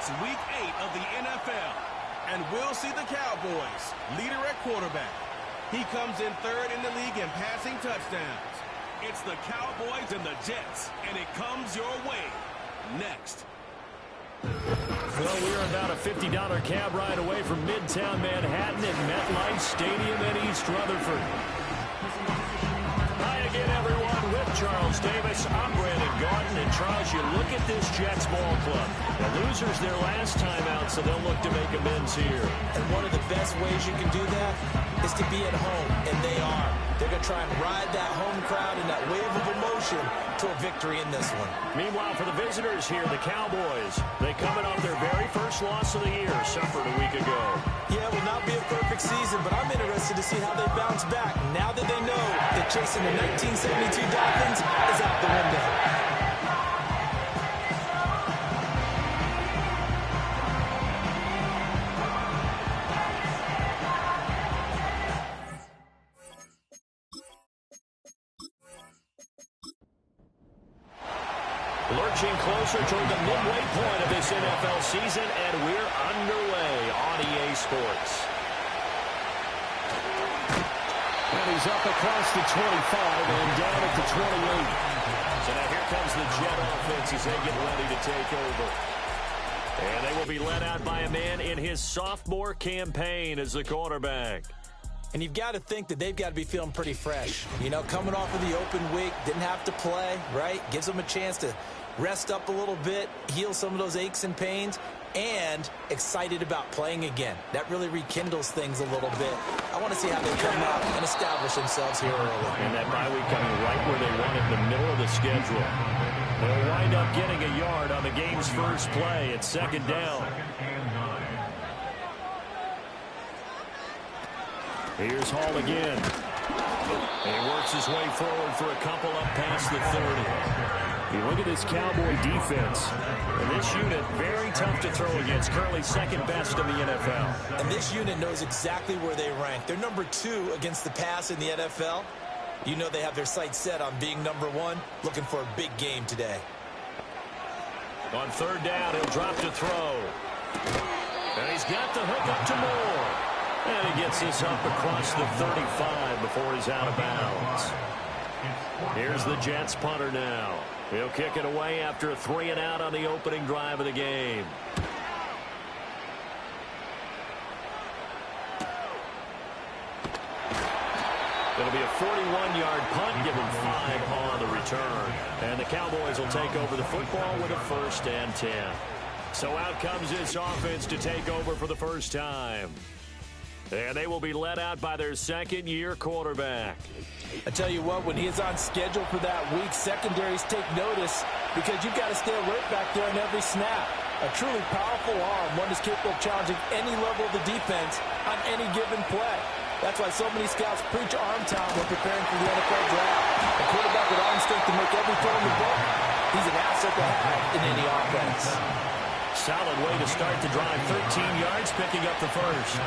It's Week 8 of the NFL, and we'll see the Cowboys, leader at quarterback. He comes in third in the league in passing touchdowns. It's the Cowboys and the Jets, and it comes your way next. Well, we're about a $50 cab ride away from Midtown Manhattan at MetLife Stadium in East Rutherford. Hi again, everyone. With Charles Davis, I'm Brandon Garden. And Charles, you look at this Jets ball club. The losers their last time out, so they'll look to make amends here. And one of the best ways you can do that is to be at home, and they are. They're going to try and ride that home crowd and that wave of emotion to a victory in this one. Meanwhile, for the visitors here, the Cowboys, they coming off their very first loss of the year, suffered a week ago. Yeah, it will not be a perfect season, but I'm interested to see how they bounce back now that they know that chasing the 1972 Dolphins is out the window. Lurching closer toward the midway point of this NFL season, and we're underway on EA Sports. And he's up across the 25 and down at the 28. So now here comes the Jet offense as they get ready to take over. And they will be led out by a man in his sophomore campaign as the quarterback. And you've got to think that they've got to be feeling pretty fresh. You know, coming off of the open week, didn't have to play, right? Gives them a chance to rest up a little bit, heal some of those aches and pains, and excited about playing again. That really rekindles things a little bit. I want to see how they come out and establish themselves here early. And that bye week coming right where they want it, in the middle of the schedule. They'll wind up getting a yard on the game's first play. It's second down. Here's Hall again. And he works his way forward for a couple up past the 30. You look at this Cowboy defense. And this unit, very tough to throw against. Currently second best in the NFL. And this unit knows exactly where they rank. They're number 2 against the pass in the NFL. You know they have their sights set on being number 1, looking for a big game today. On third down, he'll drop to throw. And he's got the hook up to Moore. And he gets this up across the 35 before he's out of bounds. Here's the Jets punter now. He'll kick it away after a 3-and-out on the opening drive of the game. It'll be a 41-yard punt, given 5 on the return. And the Cowboys will take over the football with a 1st and 10. So out comes this offense to take over for the first time. And they will be led out by their second-year quarterback. I tell you what, when he is on schedule for that week, secondaries take notice because you've got to stay alert back there on every snap. A truly powerful arm, one is capable of challenging any level of the defense on any given play. That's why so many scouts preach arm talent when preparing for the NFL draft. A quarterback with arm strength to make every throw in the book, he's an asset to have in any offense. Solid way to start the drive. 13 yards, picking up the first.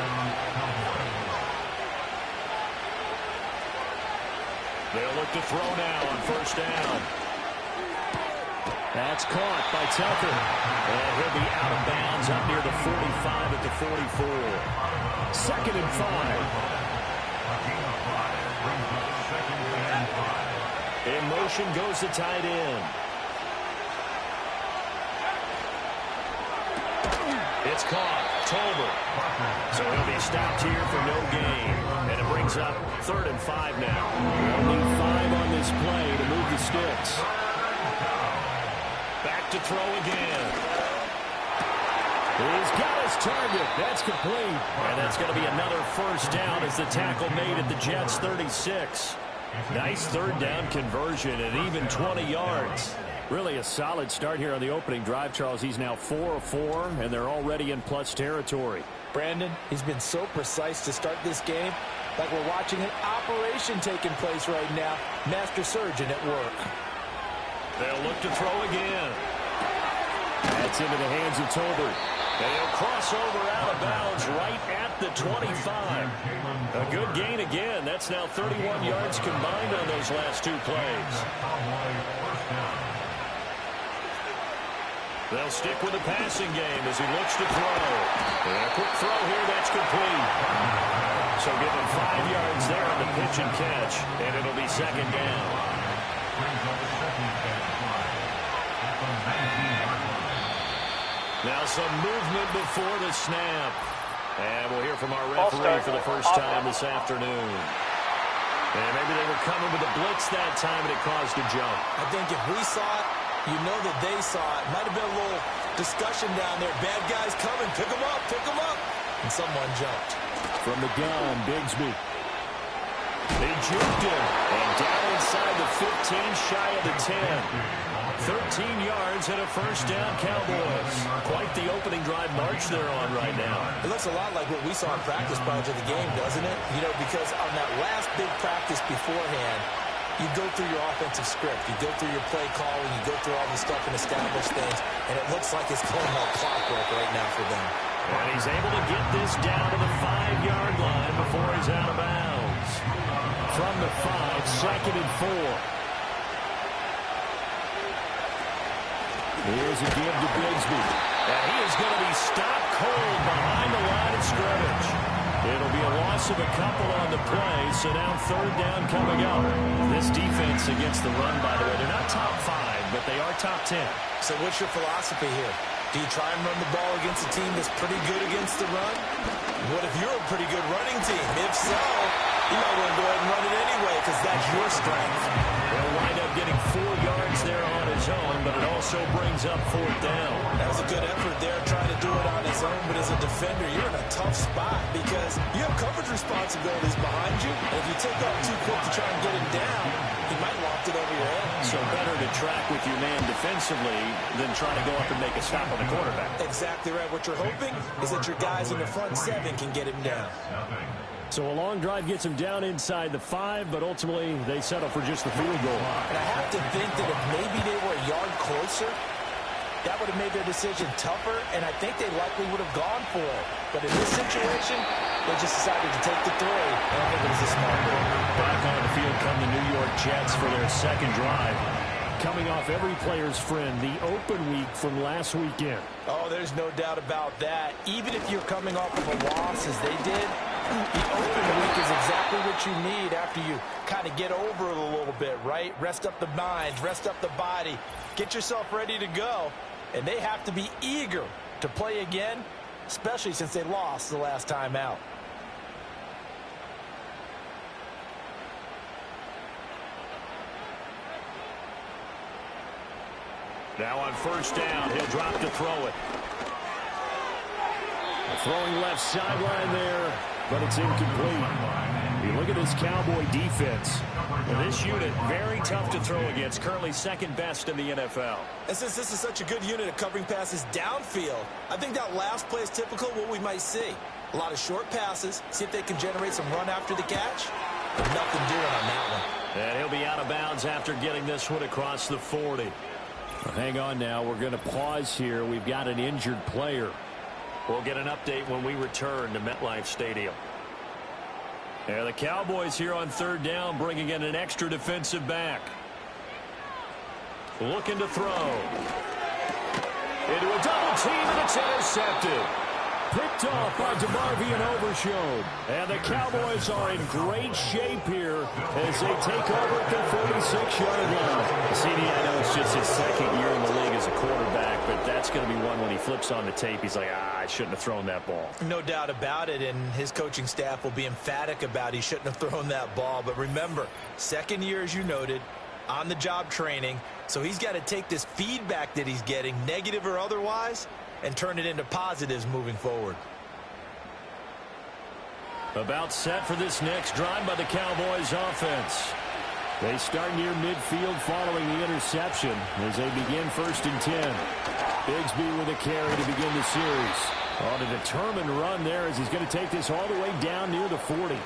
They'll look to throw now on first down. That's caught by Tucker. And he'll be out of bounds up near the 45 at the 44. 2nd and 5. In motion goes the tight end. It's caught. Tolbert. So he'll be stopped here for no gain. And it brings up 3rd and 5 now. Only 5 on this play to move the sticks. Back to throw again. He's got his target. That's complete. And that's going to be another first down as the tackle made at the Jets' 36. Nice third down conversion and even 20 yards. Really a solid start here on the opening drive, Charles. He's now 4 of 4, and they're already in plus territory. Brandon, he's been so precise to start this game, like we're watching an operation taking place right now. Master surgeon at work. They'll look to throw again. That's into the hands of Tolbert. And he'll cross over out of bounds right at the 25. A good gain again. That's now 31 yards combined on those last 2 plays. They'll stick with the passing game as he looks to throw. And a quick throw here, that's complete. So give him 5 yards there on the pitch and catch, and it'll be second down. Now some movement before the snap. And we'll hear from our referee for the first time this afternoon. And maybe they were coming with a blitz that time, and it caused a jump. I think if we saw it, you know that they saw it. Might have been a little discussion down there. Bad guys coming. Pick them up. Pick them up. And someone jumped. From the gun, Bigsby. They juked him. And down inside the 15, shy of the 10. 13 yards and a first down, Cowboys. Quite the opening drive march they're on right now. It looks a lot like what we saw in practice prior to the game, doesn't it? You know, because on that last big practice beforehand, you go through your offensive script. You go through your play calling. You go through all the stuff and establish things. And it looks like it's going like clockwork right now for them. And he's able to get this down to the 5-yard line before he's out of bounds. From the 5, second and 4. Here's a give to Bigsby. And he is going to be stopped cold behind the line of scrimmage. It'll be a loss of a couple on the play, so now third down coming up. This defense against the run, by the way, they're not top 5, but they are top 10. So what's your philosophy here? Do you try and run the ball against a team that's pretty good against the run? What if you're a pretty good running team? If so, you might want to go ahead and run it anyway because that's your strength. He'll wind up getting 4 yards there on his own, but it also brings up fourth down. That was a good effort there trying to do it on his own, but as a defender, you're in a tough spot because you have coverage responsibilities behind you, and if you take off too quick to try and get him down, he might loft it over your head. So better to track with your man defensively than try to go up and make a stop on the quarterback. Exactly right. What you're hoping is that your guys in the front 7 can get him down. So a long drive gets him down inside the 5, but ultimately they settle for just the field goal. And I have to think that if maybe they were a yard closer, that would have made their decision tougher, and I think they likely would have gone for it. But in this situation, they just decided to take the 3, and I think it was a smart move. Back on the field come the New York Jets for their second drive. Coming off every player's friend, the open week from last weekend. Oh, there's no doubt about that. Even if you're coming off of a loss as they did, the open week is exactly what you need after you kind of get over it a little bit, right? Rest up the mind, rest up the body, get yourself ready to go. And they have to be eager to play again, especially since they lost the last time out. Now on first down, he'll drop to throw it. Throwing left sideline there, but it's incomplete. You look at this Cowboy defense. And this unit, very tough to throw against, currently second best in the NFL. And since this is such a good unit of covering passes downfield, I think that last play is typical of what we might see. A lot of short passes, see if they can generate some run after the catch. But nothing doing on that one. And he'll be out of bounds after getting this one across the 40. Well, hang on now. We're going to pause here. We've got an injured player. We'll get an update when we return to MetLife Stadium. And the Cowboys here on third down, bringing in an extra defensive back. Looking to throw. Into a double team, and it's intercepted. Picked off by DeMarvion Overshown. And the Cowboys are in great shape here as they take over at the 46-yard line. CD, I know it's just his second year in the league as a quarterback, but that's going to be one when he flips on the tape. He's like, I shouldn't have thrown that ball. No doubt about it, and his coaching staff will be emphatic about he shouldn't have thrown that ball. But remember, second year, as you noted, on-the-job training, so he's got to take this feedback that he's getting, negative or otherwise, and turn it into positives moving forward. About set for this next drive by the Cowboys offense. They start near midfield following the interception as they begin first and 10. Bigsby with a carry to begin the series. On a determined run there as he's going to take this all the way down near the 40.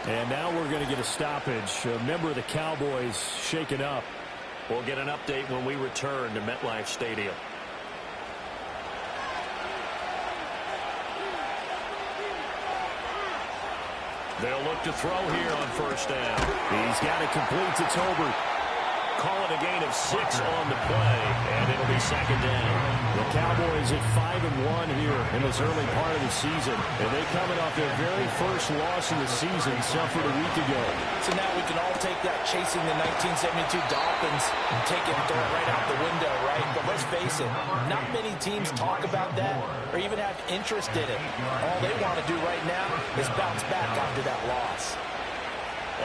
And now we're going to get a stoppage. A member of the Cowboys shaken up. We'll get an update when we return to MetLife Stadium. They'll look to throw here on first down. He's got it complete to Tolbert. call it a gain of 6 on the play, and it'll be second down. The Cowboys at 5-1 here in this early part of the season, and they coming off their very first loss in the season, suffered a week ago. So now we can all take that chasing the 1972 Dolphins and take it and throw it right out the window, right? But let's face it, not many teams talk about that or even have interest in it. All they want to do right now is bounce back after that loss.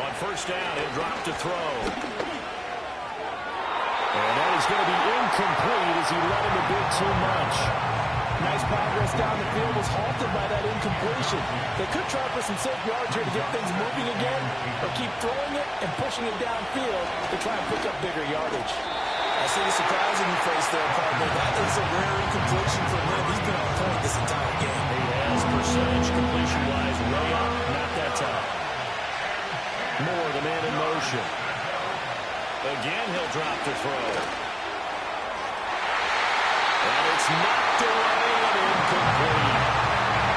On first down, he'll drop to throw. And that is going to be incomplete as he let him a bit too much. Nice progress down the field was halted by that incompletion. They could try for some safe yards here to get things moving again, or keep throwing it and pushing it downfield to try and pick up bigger yardage. I see the surprising face there, partner. That is a rare incompletion for him. He's been on point this entire game. He has percentage completion-wise way up, not that time. Moore, the man in motion. Again, he'll drop to throw. And it's knocked away and incomplete.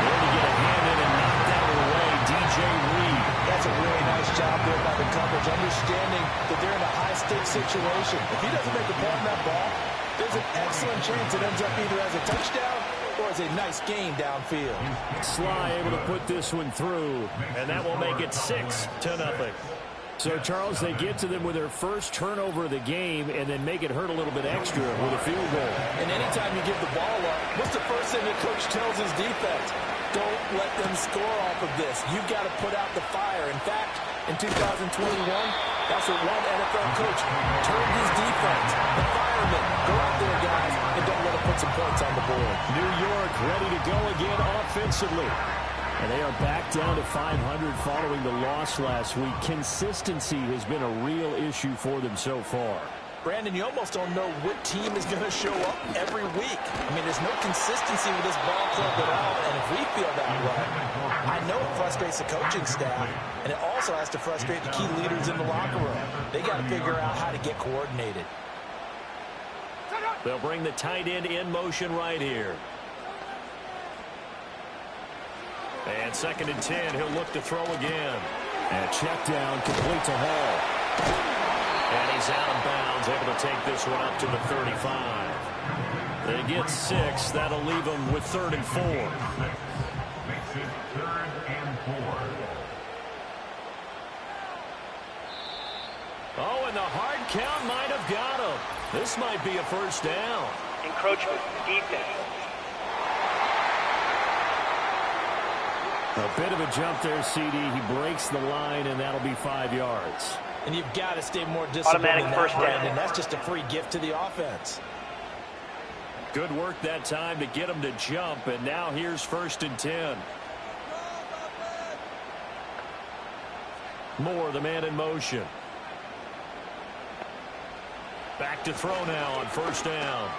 There to get a hand in and knock that one away, DJ Reed. That's a really nice job there by the coverage, understanding that they're in a high-stakes situation. If he doesn't make a play on that ball, there's an excellent chance it ends up either as a touchdown or as a nice gain downfield. Sly able to put this one through, And that will make it 6-0. So, Charles, they get to them with their first turnover of the game and then make it hurt a little bit extra with a field goal. And anytime you give the ball up, what's the first thing the coach tells his defense? Don't let them score off of this. You've got to put out the fire. In fact, in 2021, that's what one NFL coach told his defense. The firemen, go out there, guys, and don't let them put some points on the board. New York ready to go again offensively. And they are back down to 500 following the loss last week. Consistency has been a real issue for them so far. Brandon, you almost don't know what team is going to show up every week. I mean, there's no consistency with this ball club at all, and if we feel that way, I know it frustrates the coaching staff, and it also has to frustrate the key leaders in the locker room. They got to figure out how to get coordinated. They'll bring the tight end in motion right here. And 2nd and 10, he'll look to throw again. And check down, complete to Hall. And he's out of bounds, able to take this one up to the 35. They get 6. That'll leave them with 3rd and 4. Oh, and the hard count might have got him. This might be a first down. Encroachment, defense. A bit of a jump there, CD. He breaks the line, and that'll be 5 yards. And you've got to stay more disciplined Automatic than that, first down. Brandon. That's just a free gift to the offense. Good work that time to get him to jump, and now here's 1st and 10. Moore, the man in motion. Back to throw now on 1st down.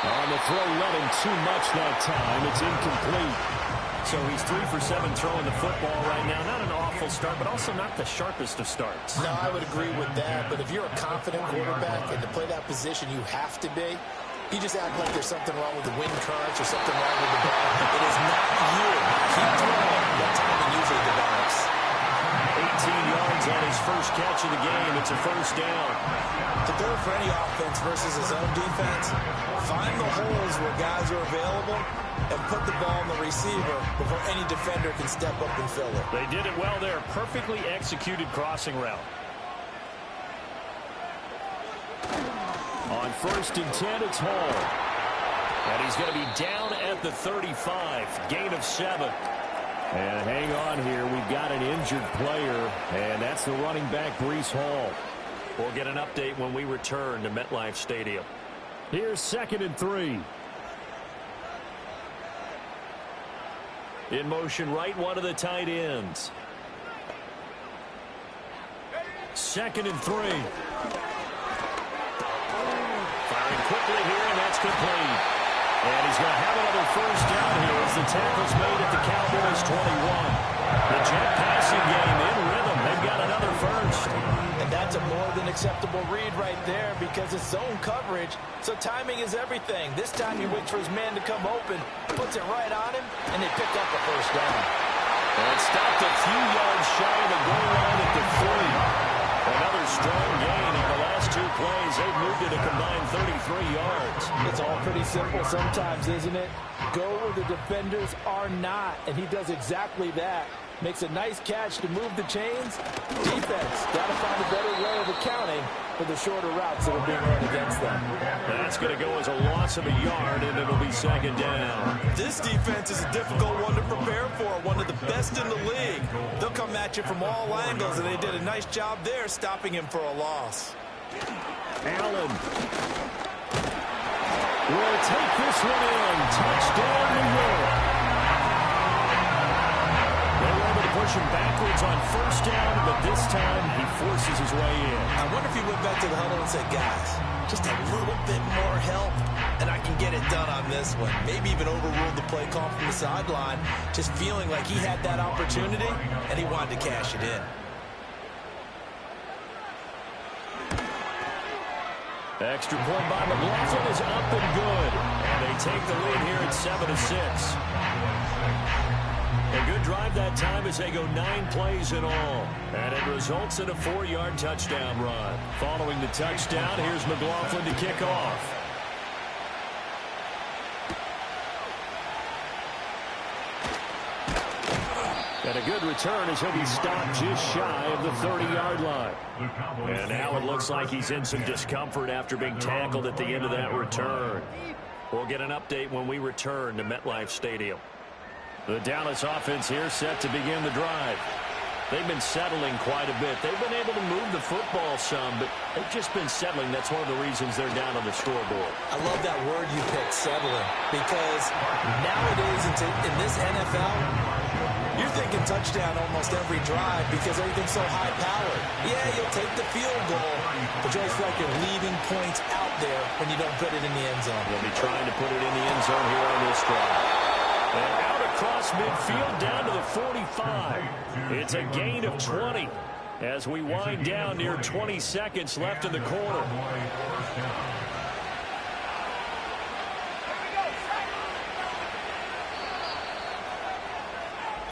On the throw, let him too much that time. It's incomplete. So he's 3 for 7 throwing the football right now. Not an awful start, but also not the sharpest of starts. No, I would agree with that. But if you're a confident quarterback and to play that position, you have to be. You just act like there's something wrong with the wind currents or something wrong with the ball. It is not you. Keep throwing. That timing usually develops. 18 yards on his first catch of the game. It's a first down. To throw for any offense versus his own defense, find the holes where guys are available and put the ball on the receiver before any defender can step up and fill it. They did it well there. Perfectly executed crossing route. On 1st and 10, it's Hall. And he's going to be down at the 35. Gain of 7. And hang on here. We've got an injured player, and that's the running back, Breece Hall. We'll get an update when we return to MetLife Stadium. Here's 2nd and 3. In motion right, one of the tight ends. 2nd and 3. Firing quickly here, and that's complete. And he's going to have another first down here as the tackle's made at the Cowboys 21. The jet passing game in rhythm. They've got another first. And that's a more than acceptable read right there because it's zone coverage, so timing is everything. This time he waits for his man to come open, puts it right on him, and they pick up a first down. And stopped a few yards shy of the goal line at the 3. Another strong gain on the last 2 plays, they've moved it a combined 33 yards. It's all pretty simple sometimes, isn't it? Go where the defenders are not, and he does exactly that. Makes a nice catch to move the chains. Defense got to find a better way of accounting for the shorter routes that are being run against them. That's going to go as a loss of a yard, and it'll be 2nd down. This defense is a difficult one to prepare for, one of the best in the league. They'll come at you from all angles, and they did a nice job there stopping him for a loss. Allen will take this one in. Touchdown, New York. They were able to push him backwards on 1st down, but this time he forces his way in. I wonder if he went back to the huddle and said, guys, just a little bit more help, and I can get it done on this one. Maybe even overruled the play call from the sideline, just feeling like he had that opportunity, and he wanted to cash it in. Extra point by McLaughlin is up and good. And they take the lead here at 7-6. A good drive that time as they go 9 plays in all. And it results in a 4-yard touchdown run. Following the touchdown, here's McLaughlin to kick off. And a good return as he'll be stopped just shy of the 30-yard line. And now it looks like he's in some discomfort after being tackled at the end of that return. We'll get an update when we return to MetLife Stadium. The Dallas offense here set to begin the drive. They've been settling quite a bit. They've been able to move the football some, but they've just been settling. That's one of the reasons they're down on the scoreboard. I love that word you picked, settling, because nowadays in this NFL, you're thinking touchdown almost every drive because everything's so high-powered. Yeah, you'll take the field goal, but you always feel like you're leaving points out there when you don't put it in the end zone. They'll be trying to put it in the end zone here on this drive. And out across midfield down to the 45. It's a gain of 20 as we wind down near 20 seconds left in the quarter.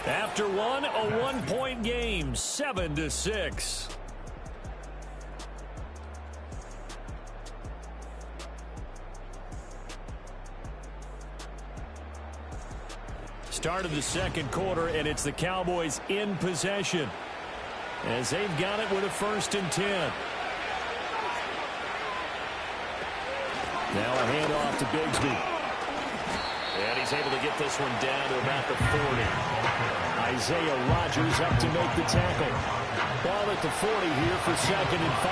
After one, a 1-point game, 7-6. Start of the 2nd quarter, and it's the Cowboys in possession as they've got it with a 1st and 10. Now a handoff to Bigsby. And he's able to get this one down to about the 40. Isaiah Rodgers up to make the tackle. Ball at the 40 here for 2nd and 5.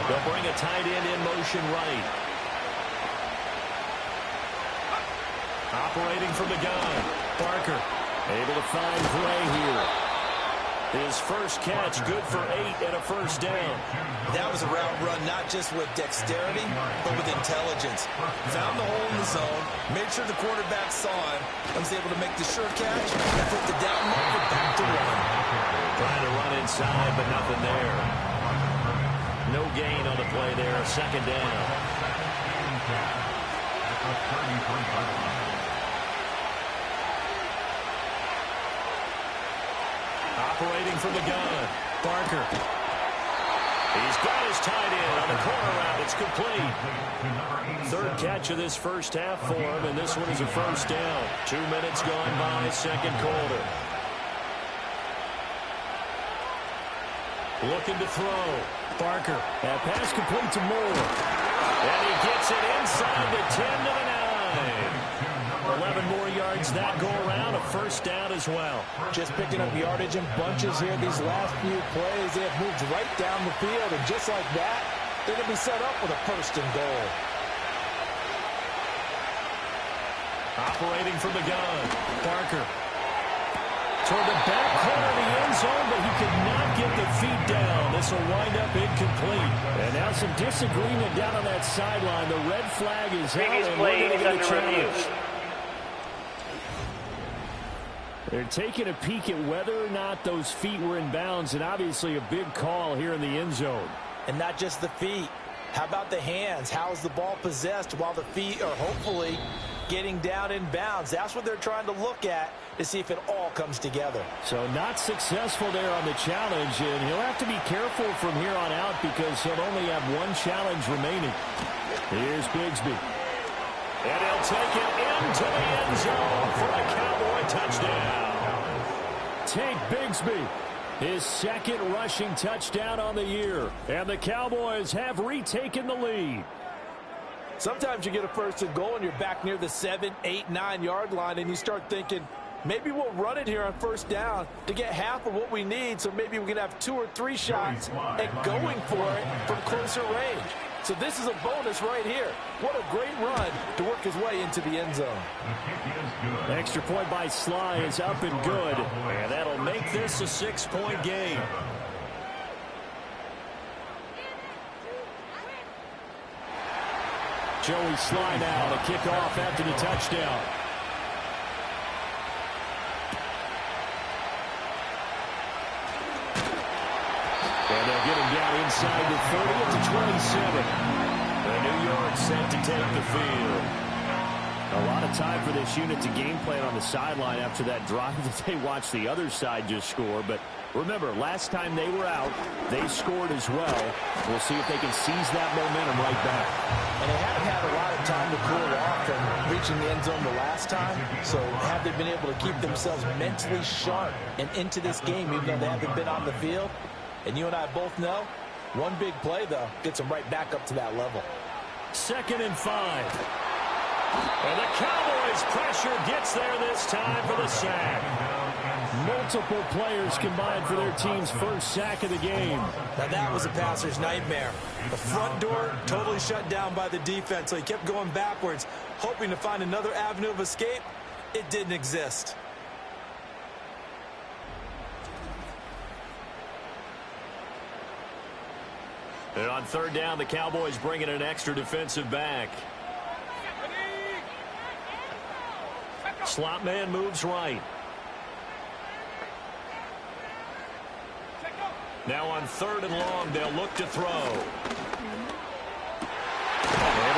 They'll bring a tight end in motion right. Operating from the gun, Parker able to find play here. His first catch good for 8 and a 1st down. That was a route run not just with dexterity, but with intelligence. Found the hole in the zone, made sure the quarterback saw him, and was able to make the sure catch and put the down marker back to 1. Trying to run inside, but nothing there. No gain on the play there, 2nd down. Operating from the gun, Parker. He's got his tight end on the corner route. It's complete. 3rd catch of this first half for him, and this one is a 1st down. 2 minutes gone by, 2nd quarter. Looking to throw. Parker. That pass complete to Moore. And he gets it inside the 10 to the 9. 11 more yards that go around, a 1st down as well. Just picking up yardage in bunches here these last few plays. They have moved right down the field, and just like that, they're going to be set up with a 1st and goal. Operating from the gun, Parker. Toward the back corner of the end zone, but he could not get the feet down. This will wind up incomplete. And now some disagreement down on that sideline. The red flag is out, and we're going to get a challenge. They're taking a peek at whether or not those feet were in bounds, and obviously a big call here in the end zone. And not just the feet. How about the hands? How is the ball possessed while the feet are hopefully getting down in bounds. That's what they're trying to look at to see if it all comes together. So not successful there on the challenge, and he'll have to be careful from here on out because he'll only have one challenge remaining. Here's Bigsby. And he'll take it into the end zone for a Cowboy touchdown. Take Bigsby, his second rushing touchdown on the year, and the Cowboys have retaken the lead. Sometimes you get a first and goal and you're back near the 7, 8, 9-yard line, and you start thinking, maybe we'll run it here on first down to get half of what we need, so maybe we can have 2 or 3 shots at going for it from closer range. So this is a bonus right here. What a great run to work his way into the end zone. Extra point by Sly is up and good, and that'll make this a 6-point game. Joey Sly now to kick off after the touchdown. And they'll get him down inside the 30 at the 27. The New York set to take the field. A lot of time for this unit to game plan on the sideline after that drive that they watched the other side just score. But remember, last time they were out, they scored as well. We'll see if they can seize that momentum right back. And they haven't had a lot of time to cool off from reaching the end zone the last time. So have they been able to keep themselves mentally sharp and into this game even though they haven't been on the field? And you and I both know, one big play, though, gets them right back up to that level. 2nd and 5. And the Cowboys' pressure gets there this time for the sack. Multiple players combined for their team's first sack of the game. Now that was a passer's nightmare. The front door totally shut down by the defense, so he kept going backwards, hoping to find another avenue of escape. It didn't exist. And on 3rd down, the Cowboys bring in an extra defensive back. Slot man moves right. Now on 3rd and long, they'll look to throw. Able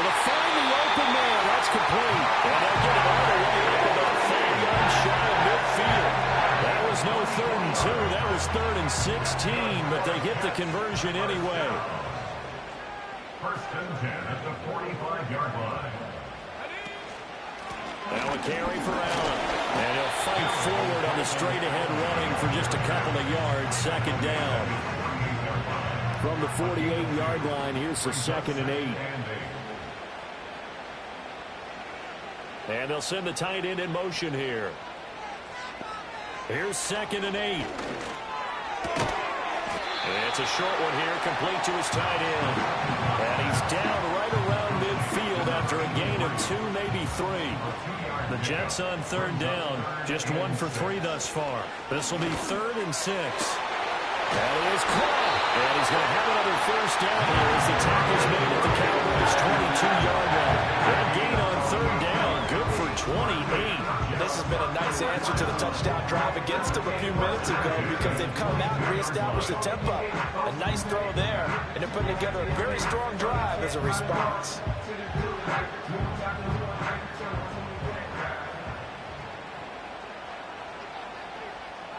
to find the open man. That's complete. And they'll get it all the way up about 4 yards shy of midfield. That was no 3rd and 2. That was 3rd and 16, but they get the conversion anyway. 1st and 10 at the 45-yard line. Now a carry for Allen. And he'll fight forward on the straight-ahead running for just a couple of yards. 2nd down. From the 48-yard line, here's the 2nd and 8. And they'll send the tight end in motion here. Here's 2nd and 8. It's a short one here, complete to his tight end. And he's down right around midfield after a gain of 2, maybe 3. The Jets on 3rd down, just 1 for 3 thus far. This will be 3rd and 6. That is caught. And he's going to have another first down here as the tackle's made at the Cowboys' 22-yard line. That gain on 3rd down, good for 28. This has been a nice answer to the touchdown drive against them a few minutes ago because they've come out and reestablished the tempo. A nice throw there, and they're putting together a very strong drive as a response.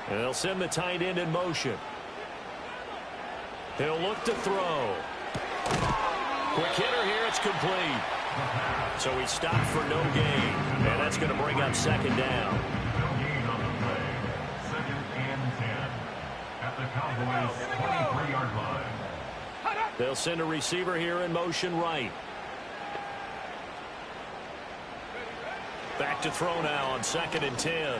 And they'll send the tight end in motion. He'll look to throw. Quick hitter here, it's complete. So he stopped for no gain. And that's going to bring up 2nd down. No gain on the play. 2nd and 10 at the Cowboys' 23-yard line. They'll send a receiver here in motion right. Back to throw now on 2nd and 10.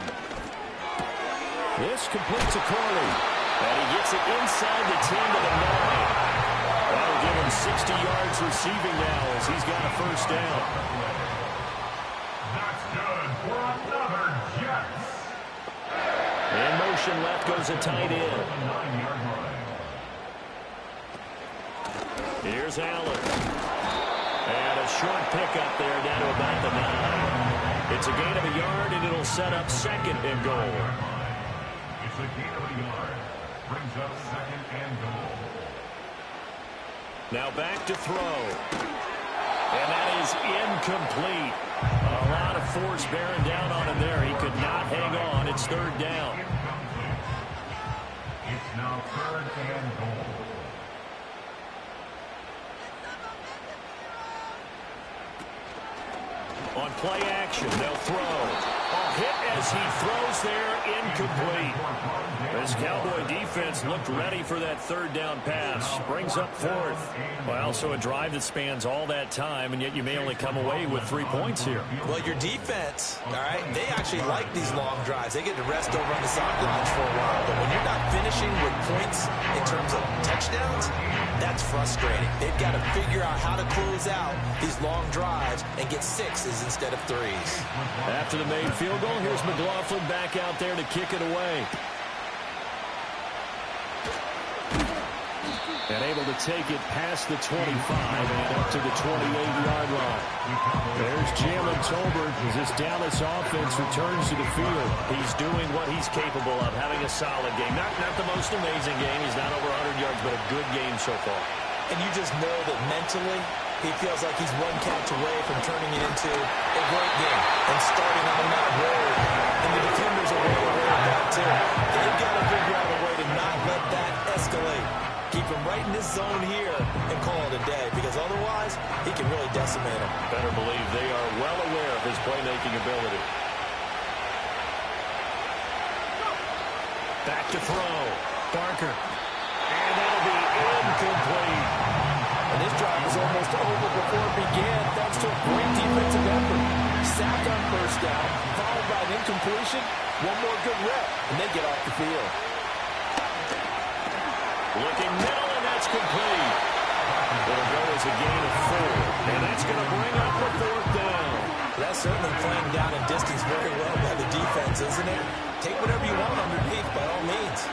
This completes a Corley. And he gets it inside the 10 to the 9. That'll give him 60 yards receiving now as he's got a first down. That's good for another Jets. In motion left goes a tight end. 9-yard line. Here's Allen. And a short pickup there down to about the 9. It's a gain of a yard, and it'll set up 2nd and goal. It's a gain of a yard. Brings up 2nd and goal. Now back to throw. And that is incomplete. A lot of force bearing down on him there. He could not hang on. It's third down. It's now third and goal. On play action, they'll throw. Hit as he throws there, incomplete. This Cowboy defense looked ready for that third down pass. Brings up fourth. Well, so a drive that spans all that time, and yet you may only come away with 3 points here. Well, your defense, all right, they actually like these long drives. They get to rest over on the sidelines for a while. But when you're not finishing with points in terms of touchdowns, that's frustrating. They've got to figure out how to close out these long drives and get 6s instead of 3s. After the made field goal, here's McLaughlin back out there to kick it away. And able to take it past the 25 and up to the 28-yard line. There's Jalen Tolbert as this Dallas offense returns to the field. He's doing what he's capable of, having a solid game. Not the most amazing game. He's not over 100 yards, but a good game so far. And you just know that mentally, he feels like he's one catch away from turning it into a great game and starting on that road. And the defenders are well aware of that, too. They've got to figure out a way to not let that escalate. Keep him right in this zone here and call it a day, because otherwise he can really decimate him. Better believe they are well aware of his playmaking ability. Back to throw. Barker. And that'll be incomplete. And this drive was almost over before it began, thanks to a great defensive effort. Sack on first down, followed by an incompletion. One more good rep, and they get off the field. Looking middle, and that's complete. It'll go as a gain of 4. And that's going to bring up the fourth down. That's certainly playing down in distance very well by the defense, isn't it? Take whatever you want underneath, by all means.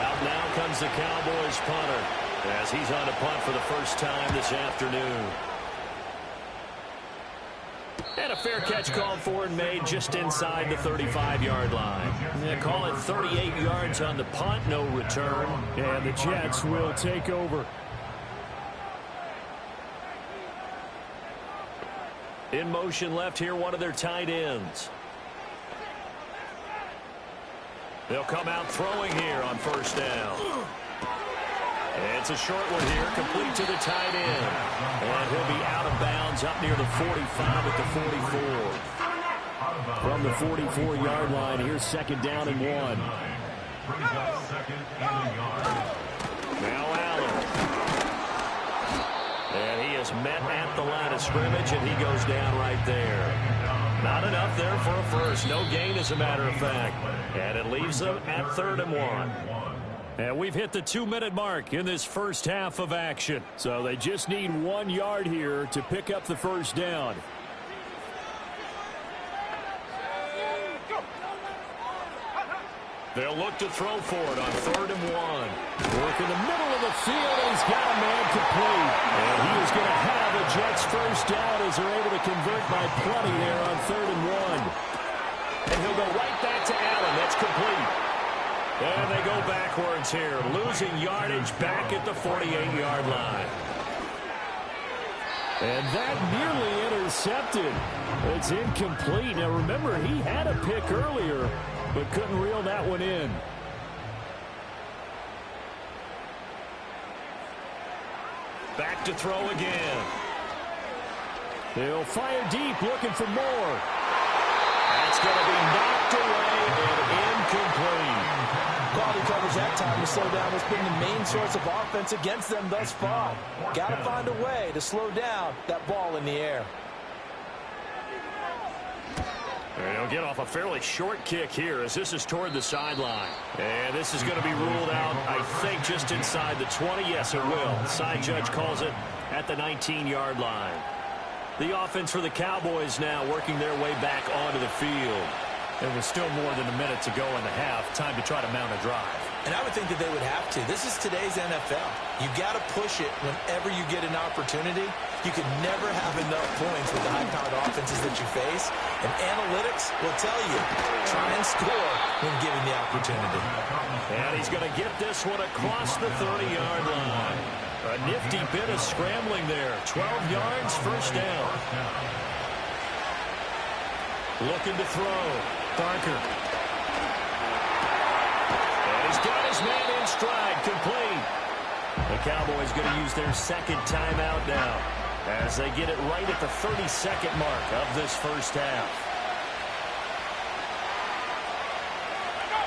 Out now comes the Cowboys punter, as he's on to punt for the first time this afternoon. And a fair catch called for and made just inside the 35-yard line. Yeah, call it 38 yards on the punt, no return. And the Jets will take over. In motion left here, one of their tight ends. They'll come out throwing here on first down. It's a short one here, complete to the tight end. And he'll be out of bounds up near the 45 at the 44. From the 44-yard line, here's second down and 1. Now Allen. And he is met at the line of scrimmage, and he goes down right there. Not enough there for a first. No gain, as a matter of fact. And it leaves them at 3rd and 1. And we've hit the 2-minute mark in this first half of action. So they just need 1 yard here to pick up the first down. They'll look to throw for it on 3rd and 1. Work in the middle of the field, and he's got a man complete. And he is going to have a Jets first down as they're able to convert by plenty there on 3rd and 1. And he'll go right back to Allen. That's complete. And they go backwards here, losing yardage back at the 48-yard line. And that nearly intercepted. It's incomplete. Now, remember, he had a pick earlier, but couldn't reel that one in. Back to throw again. They'll fire deep, looking for more. That's going to be knocked away and incomplete. Quality coverage that time to slow down has been the main source of offense against them thus far. Got to find a way to slow down that ball in the air. They'll get off a fairly short kick here as this is toward the sideline. And this is going to be ruled out, I think, just inside the 20. Yes, it will. Side judge calls it at the 19-yard line. The offense for the Cowboys now working their way back onto the field. There was still more than a minute to go in the half. Time to try to mount a drive. And I would think that they would have to. This is today's NFL. You got to push it whenever you get an opportunity. You can never have enough points with the high-powered offenses that you face. And analytics will tell you, try and score when given the opportunity. And he's going to get this one across the 30-yard line. A nifty bit of scrambling there. 12 yards, first down. Looking to throw. Barker. And he's got his man in stride, complete. The Cowboys going to use their second timeout now as they get it right at the 30-second mark of this first half.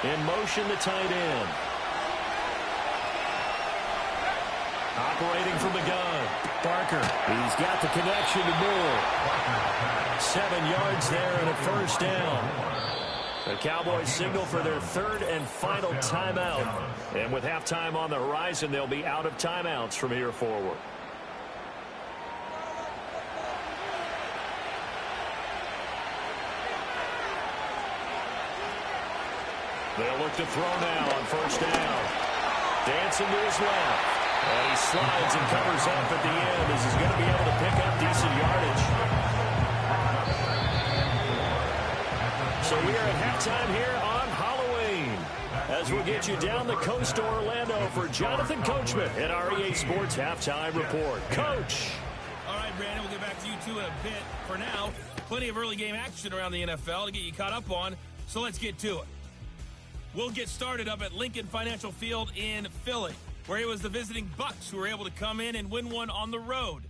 In motion, the tight end. Operating from the gun. Barker. He's got the connection to Moore. 7 yards there and a first down. The Cowboys signal for their third and final timeout. And with halftime on the horizon, they'll be out of timeouts from here forward. They'll look to throw now on first down. Dancing to his left. And he slides and covers up at the end as he's going to be able to pick up decent yardage. So we are at halftime here on Halloween as we'll get you down the coast to Orlando for Jonathan Coachman at our EA Sports Halftime Report. Coach. All right, Brandon, we'll get back to you two in a bit. For now, plenty of early game action around the NFL to get you caught up on, so let's get to it. We'll get started up at Lincoln Financial Field in Philly, where it was the visiting Bucs who were able to come in and win one on the road.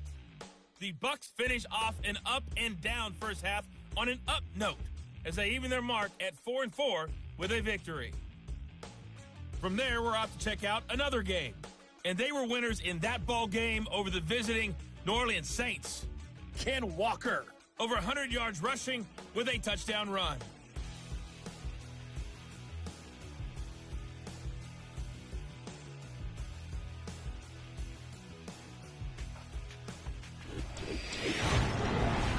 The Bucs finish off an up and down first half on an up note as they even their mark at 4-4 with a victory. From there, we're off to check out another game, and they were winners in that ball game over the visiting New Orleans Saints. Ken Walker, over 100 yards rushing with a touchdown run.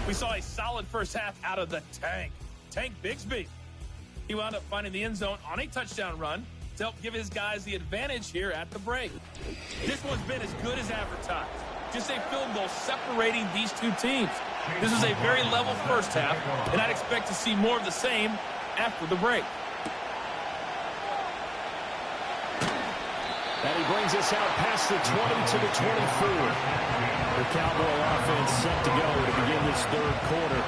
We saw a solid first half out of the Tank Bigsby. He wound up finding the end zone on a touchdown run to help give his guys the advantage here at the break. This one's been as good as advertised. Just a field goal separating these two teams. This was a very level first half, and I'd expect to see more of the same after the break. And he brings us out past the 20 to the 24. The Cowboy offense set to go to begin this third quarter.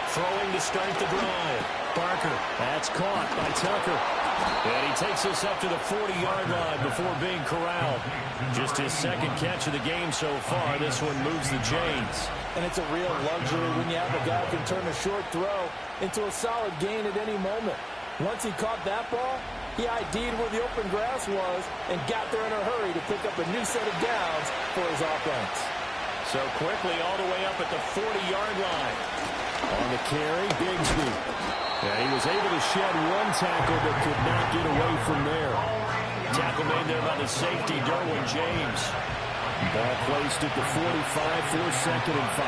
Throwing to start the drive. Barker. That's caught by Tucker. And he takes us up to the 40-yard line before being corralled. Just his second catch of the game so far. This one moves the chains. And it's a real luxury when you have a guy who can turn a short throw into a solid gain at any moment. Once he caught that ball, he ID'd where the open grass was and got there in a hurry to pick up a new set of downs for his offense. So quickly all the way up at the 40-yard line. On the carry, Bigsby. And he was able to shed one tackle but could not get away from there. Tackle made there by the safety, Derwin James. Ball placed at the 45 for second and 5.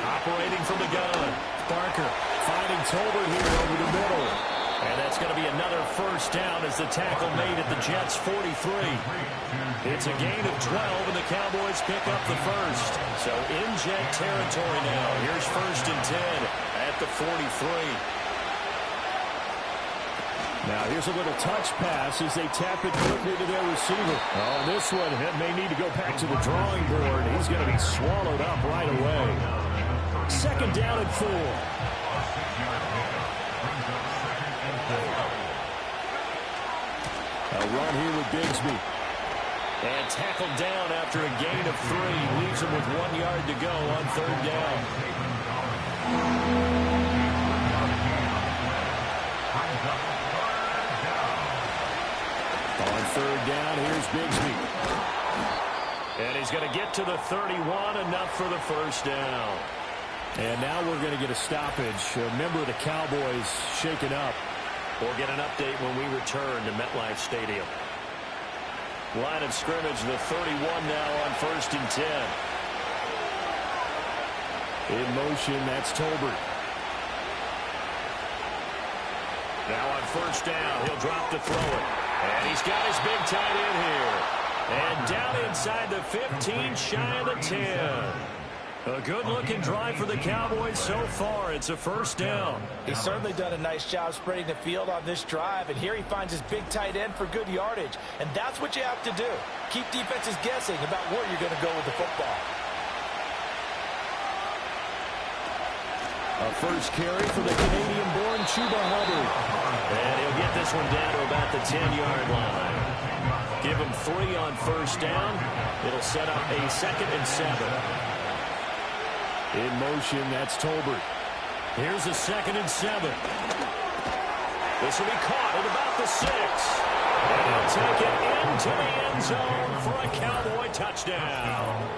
Operating from the gun. Barker finding Tolbert here over the middle. And that's going to be another first down as the tackle made at the Jets' 43. It's a gain of 12, and the Cowboys pick up the first. So in Jet territory now. Here's first and 10 at the 43. Now here's a little touch pass as they tap it quickly to their receiver. Oh, this one may need to go back to the drawing board. He's going to be swallowed up right away. Second down and 4. A run here with Bigsby. And tackled down after a gain of 3. Leaves him with 1 yard to go on third down. On third down, here's Bigsby. And he's going to get to the 31, enough for the first down. And now we're going to get a stoppage. A member of the Cowboys shaken up. We'll get an update when we return to MetLife Stadium. Line of scrimmage, the 31 now on first and 10. In motion, that's Tolbert. Now on first down, he'll drop to throw it. And he's got his big tight end here. And down inside the 15, shy of the 10. A good-looking drive for the Cowboys so far. It's a first down. He's certainly done a nice job spreading the field on this drive, and here he finds his big tight end for good yardage. And that's what you have to do. Keep defenses guessing about where you're going to go with the football. A first carry for the Canadian-born Chuba Hubbard. And he'll get this one down to about the 10-yard line. Give him 3 on first down. It'll set up a 2nd and 7. In motion, that's Tolbert. Here's a 2nd and 7. This will be caught at about the 6. And he'll take it into the end zone for a Cowboy touchdown.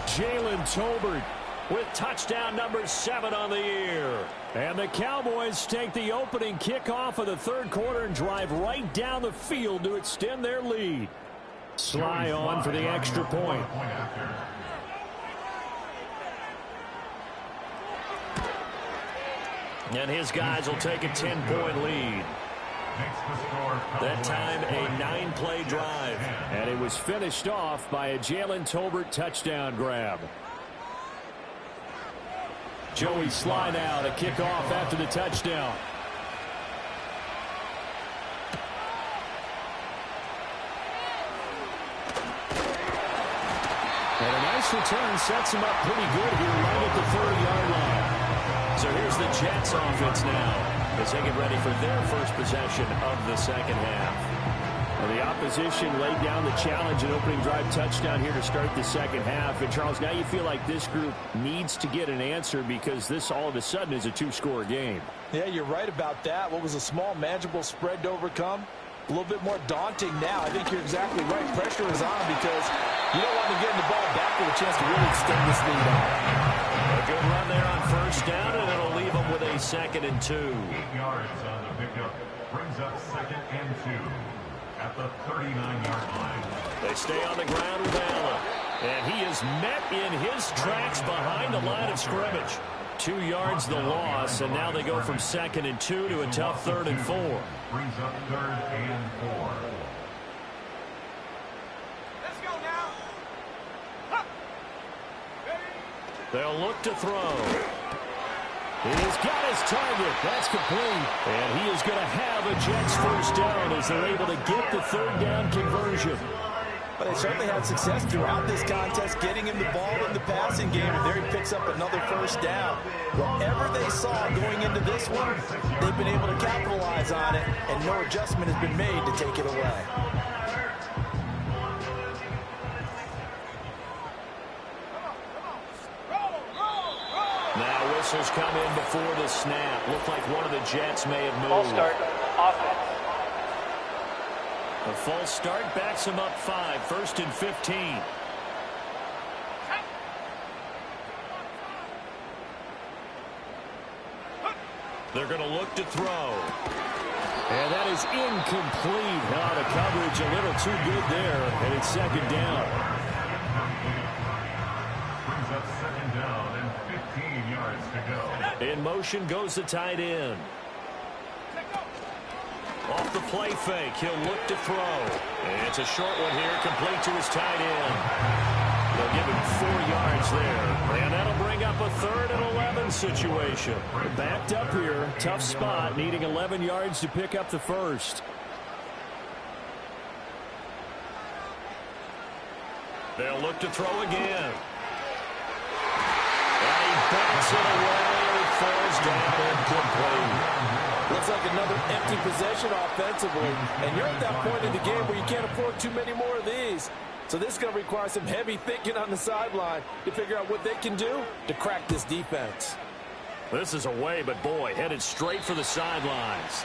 Jalen Tolbert with touchdown number 7 on the year. And the Cowboys take the opening kickoff of the third quarter and drive right down the field to extend their lead. Sly on for the extra point. And his guys will take a 10-point lead. That time, a 9-play drive. And it was finished off by a Jalen Tolbert touchdown grab. Joey Sly now to kick off after the touchdown. And a nice return sets him up pretty good here right at the 30-yard line. So here's the Jets offense now as they get ready for their first possession of the second half. Well, the opposition laid down the challenge and opening drive touchdown here to start the second half. And, Charles, now you feel like this group needs to get an answer because this all of a sudden is a 2-score game. Yeah, you're right about that. What was a small, manageable spread to overcome? A little bit more daunting now. I think you're exactly right. Pressure is on because you don't want to get the ball back with a chance to really extend this lead on. A good run there on first down, and it'll leave them with a 2nd and 2. 8 yards on the pickup brings up 2nd and 2 at the 39-yard line. They stay on the ground with Allen, and he is met in his tracks behind the line of scrimmage. 2 yards the loss, and now they go from 2nd and 2 to a tough 3rd and 4. Brings up 3rd and 4. They'll look to throw. He's got his target. That's complete. And he is going to have a Jets first down as they're able to get the 3rd down conversion. But they certainly had success throughout this contest, getting him the ball in the passing game, and there he picks up another first down. Whatever they saw going into this one, they've been able to capitalize on it, and no adjustment has been made to take it away. Now whistles come in before the snap. Looked like one of the Jets may have moved. False start, offense. A false start backs him up 5, 1st and 15. They're going to look to throw. And that is incomplete. Now the coverage a little too good there, and it's 2nd down. Brings up 2nd down and 15 yards to go. In motion goes the tight end. Off the play fake, he'll look to throw. And it's a short one here, complete to his tight end. They'll give him 4 yards there. And that'll bring up a 3rd and 11 situation. Backed up here, tough spot, needing 11 yards to pick up the first. They'll look to throw again. And he backs it away. It falls down incomplete. Looks like another empty possession offensively. And you're at that point in the game where you can't afford too many more of these. So this is going to require some heavy thinking on the sideline to figure out what they can do to crack this defense. This is away, but boy, headed straight for the sidelines.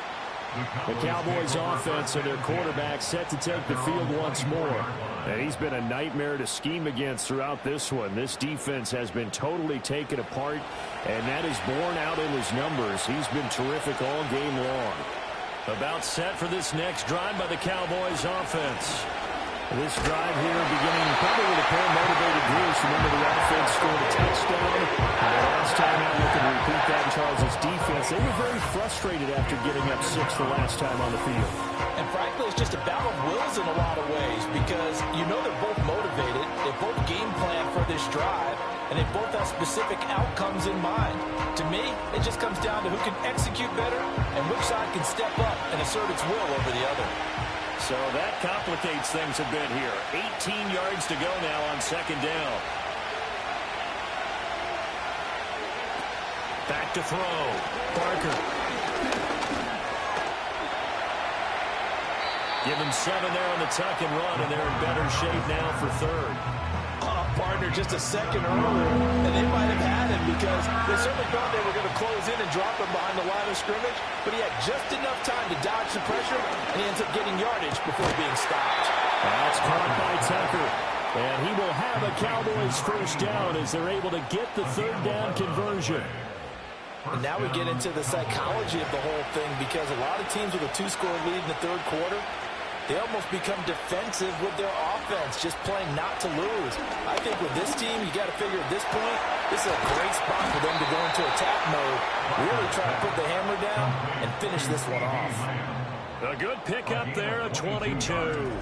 The Cowboys offense and their quarterback set to take the field once more. And he's been a nightmare to scheme against throughout this one. This defense has been totally taken apart, and that is borne out in his numbers. He's been terrific all game long. About set for this next drive by the Cowboys offense. This drive here beginning probably with a pair of motivated Bruce. Remember, the offense scored a touchdown. And the last time out, looking to repeat that in Charles' defense. They were very frustrated after getting up 6 the last time on the field. And frankly, it's just a battle of wills in a lot of ways because you know they're both motivated. They both game plan for this drive. and they both have specific outcomes in mind. To me, it just comes down to who can execute better and which side can step up and assert its will over the other. So that complicates things a bit here. 18 yards to go now on second down. Back to throw. Parker. Give him 7 there on the tuck and run, and they're in better shape now for third. Partner just a second earlier, and they might have had him because they certainly thought they were going to close in and drop him behind the line of scrimmage, but he had just enough time to dodge the pressure, and he ends up getting yardage before being stopped. That's caught by Tucker, and he will have a Cowboys first down as they're able to get the third down conversion. And now we get into the psychology of the whole thing because a lot of teams with a 2-score lead in the third quarter, they almost become defensive with their offense, just playing not to lose. I think with this team, you got to figure at this point, this is a great spot for them to go into attack mode, really try to put the hammer down and finish this one off. A good pickup there, a 22.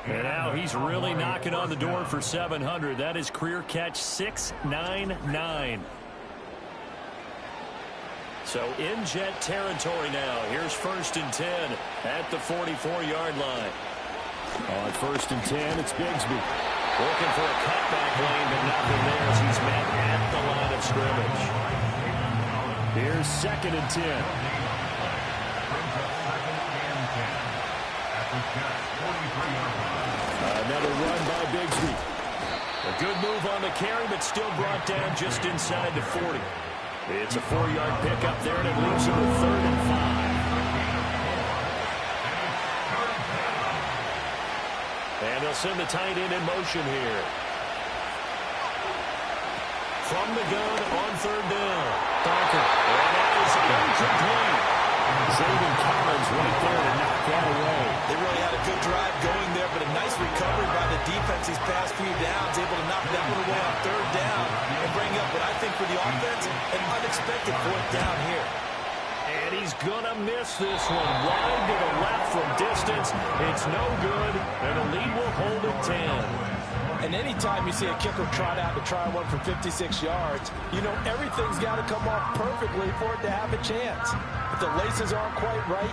And now he's really knocking on the door for 700. That is career catch 699. So in Jet territory now. Here's 1st and 10 at the 44-yard line. On 1st and 10, it's Bigsby. Looking for a cutback lane, but nothing there as he's met at the line of scrimmage. Here's 2nd and 10. Another run by Bigsby. A good move on the carry, but still brought down just inside the 40. It's a 4-yard pickup there, and it leaves him with 3rd and 5. And they'll send the tight end in motion here. From the gun on 3rd down. Parker. And that is incomplete. Zayden Collins right there to knock that away. They really had a good drive going there, but a nice recovery by the defense these past few downs, able to knock that one away on 3rd down and bring up what I think for the offense, an unexpected 4th down here. And he's going to miss this one. Wide to the left from distance. It's no good, and the lead will hold at 10. And anytime you see a kicker trot out to try one from 56 yards, you know everything's got to come off perfectly for it to have a chance. If the laces aren't quite right,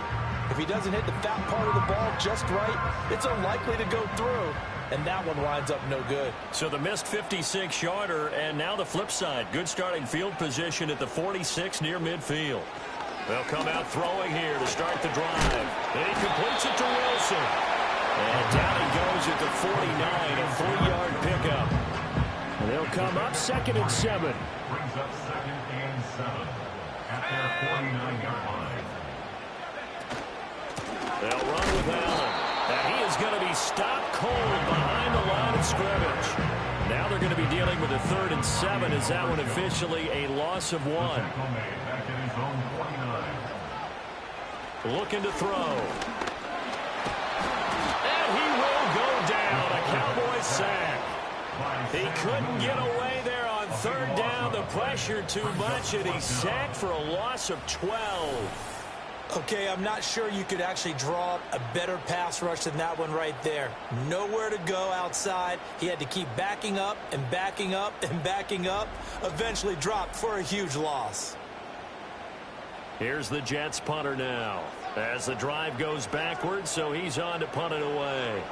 if he doesn't hit the fat part of the ball just right, it's unlikely to go through. And that one winds up no good. So the missed 56-yarder, and now the flip side. Good starting field position at the 46 near midfield. They'll come out throwing here to start the drive. And he completes it to Wilson. And down he goes at the 49, a 3-yard pickup. And they'll come up 2nd and 7. Brings up 2nd and 7 at their 49-yard line. They'll run with Allen. And he is going to be stopped cold behind the line of scrimmage. Now they're going to be dealing with a 3rd and 7. Is that one officially a loss of 1? Back at his own 49. Looking to throw. And he will go down. A Cowboys sack. He couldn't get away there on 3rd down. The pressure too much, and he's sacked for a loss of 12. Okay, I'm not sure you could actually draw up a better pass rush than that one right there. Nowhere to go outside. He had to keep backing up and backing up and backing up. Eventually dropped for a huge loss. Here's the Jets punter now. As the drive goes backwards, so he's on to punt it away.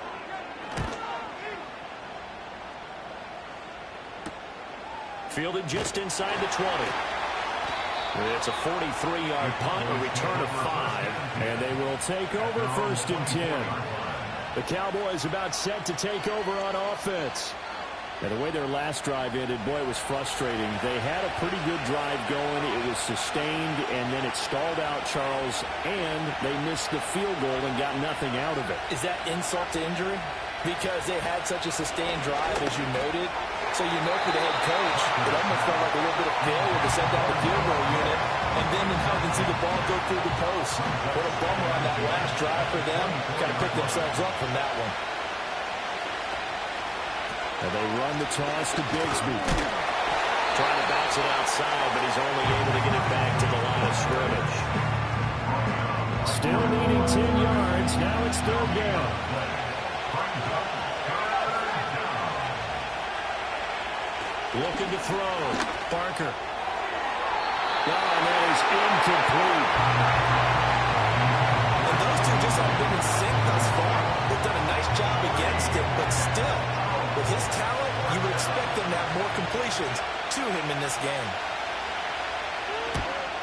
Fielded just inside the 20. It's a 43-yard punt, a return of 5. And they will take over 1st and 10. The Cowboys about set to take over on offense. And the way their last drive ended, boy, it was frustrating. They had a pretty good drive going. It was sustained, and then it stalled out, Charles, and they missed the field goal and got nothing out of it. Is that insult to injury? Because they had such a sustained drive, as you noted. So you know for the head coach, it almost felt like a little bit of failure to send out the field goal unit, and then now you can see the ball go through the post. What a bummer on that last drive for them. Got to pick themselves up from that one. And they run the toss to Bigsby. Trying to bounce it outside, but he's only able to get it back to the line of scrimmage. Still needing 10 yards. Now it's 3rd down. Looking to throw. Barker. Oh, and that is incomplete. And those two just haven't been in sync thus far. They've done a nice job against it, but still, with his talent, you would expect them to have more completions to him in this game.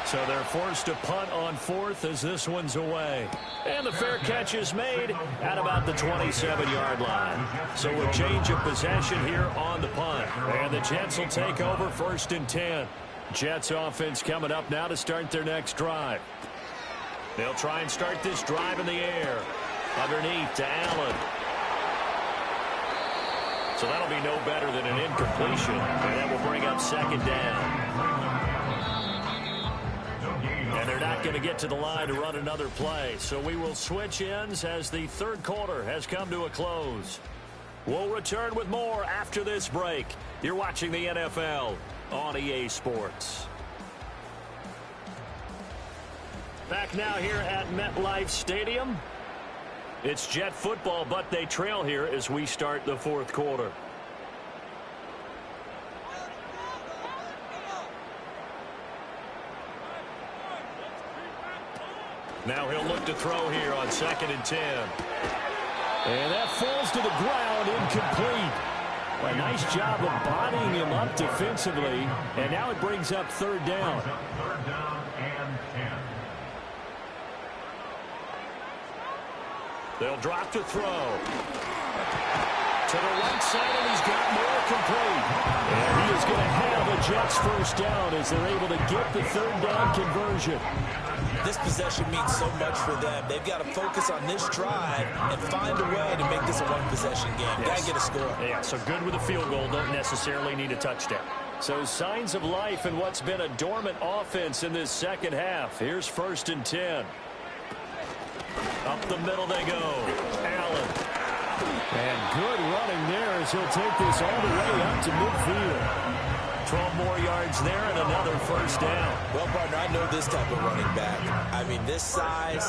So they're forced to punt on fourth as this one's away. And the fair catch is made at about the 27-yard line. So a change of possession here on the punt. And the Jets will take over 1st and 10. Jets offense coming up now to start their next drive. They'll try and start this drive in the air. Underneath to Allen. So that'll be no better than an incompletion. And that will bring up 2nd down. And they're not going to get to the line to run another play. So we will switch ends as the 3rd quarter has come to a close. We'll return with more after this break. You're watching the NFL on EA Sports. Back now here at MetLife Stadium. It's Jet football, but they trail here as we start the 4th quarter. Now he'll look to throw here on 2nd and 10. And that falls to the ground, incomplete. A nice job of bodying him up defensively. And now it brings up 3rd down. 3rd down and 10. They'll drop to throw. To the right side, and he's got more complete. And he is going to have a Jets 1st down as they're able to get the 3rd down conversion. This possession means so much for them. They've got to focus on this drive and find a way to make this a one-possession game. Yes. Got to get a score. Yeah, so good with a field goal. Don't necessarily need a touchdown. So signs of life in what's been a dormant offense in this 2nd half. Here's 1st and 10. Up the middle they go. Allen. And good running there as he'll take this all the way up to midfield. 12 more yards there and another 1st down. Well, partner, I know this type of running back. I mean, this size,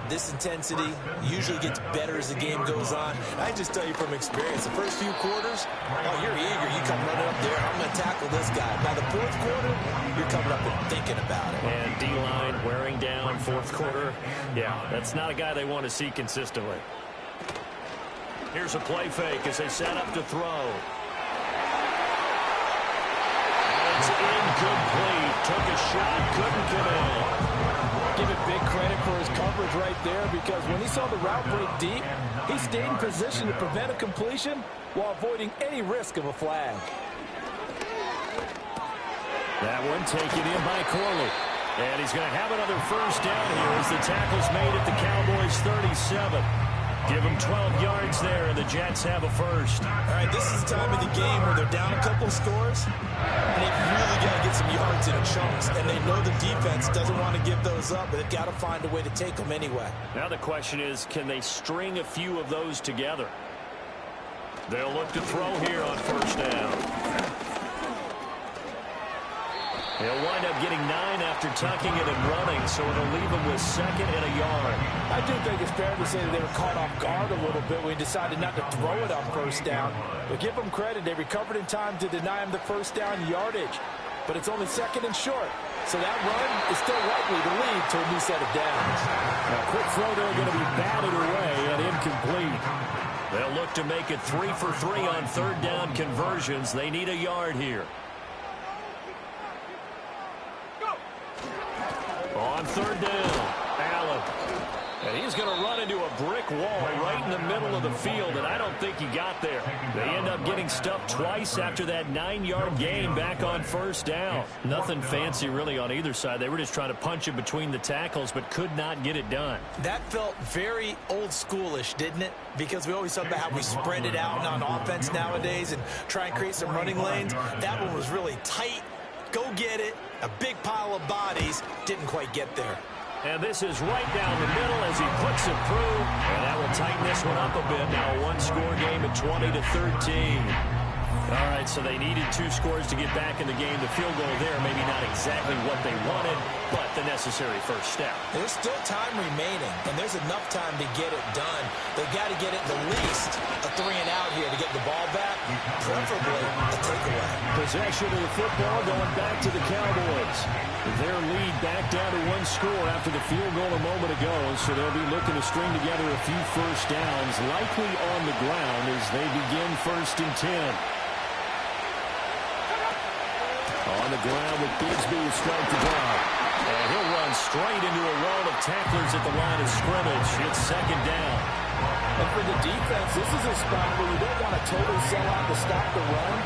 this intensity usually gets better as the game goes on. I just tell you from experience, the first few quarters, oh, you're eager. You come running up there. I'm going to tackle this guy. By the 4th quarter, you're coming up and thinking about it. And D-line wearing down 4th quarter. Yeah, that's not a guy they want to see consistently. Here's a play fake as they set up to throw. It's incomplete. Took a shot, couldn't get in. Give it big credit for his coverage right there, because when he saw the route break deep, he stayed in position to prevent a completion while avoiding any risk of a flag. That one taken in by Corley. And he's going to have another 1st down here as the tackle's made at the Cowboys' 37. Give them 12 yards there, and the Jets have a 1st. All right, this is the time of the game where they're down a couple scores, and they've really got to get some yards in chunks, and they know the defense doesn't want to give those up, but they've got to find a way to take them anyway. Now the question is, can they string a few of those together? They'll look to throw here on 1st down. He'll wind up getting 9 after tucking it and running, so it'll leave him with 2nd and a yard. I do think it's fair to say that they were caught off guard a little bit when he decided not to throw it on 1st down. But give them credit, they recovered in time to deny him the 1st down yardage. But it's only 2nd and short, so that run is still likely to lead to a new set of downs. Now, quick throw there going to be batted away and incomplete. They'll look to make it 3 for 3 on 3rd down conversions. They need a yard here. On 3rd down, Allen. And he's going to run into a brick wall right in the middle of the field, and I don't think he got there. They end up getting stuffed twice after that 9-yard gain back on 1st down. Nothing fancy really on either side. They were just trying to punch it between the tackles, but could not get it done. That felt very old schoolish, didn't it? Because we always talk about how we spread it out on offense nowadays and try and create some running lanes. That one was really tight. Go get it. A big pile of bodies. Didn't quite get there. And this is right down the middle as he puts it through. And that will tighten this one up a bit. Now a one-score game at 20-13. All right, so they needed 2 scores to get back in the game. The field goal there, maybe not exactly what they wanted, but the necessary first step. There's still time remaining, and there's enough time to get it done. They've got to get it the least a 3-and-out here to get the ball back, preferably a takeaway. Possession of the football going back to the Cowboys. Their lead back down to 1 score after the field goal a moment ago, so they'll be looking to string together a few first downs, likely on the ground as they begin 1st and 10. On the ground with Bigsby to strike the drive. And he'll run straight into a wall of tacklers at the line of scrimmage. It's 2nd down. And for the defense, this is a spot where you don't want to totally sell out to stop the run,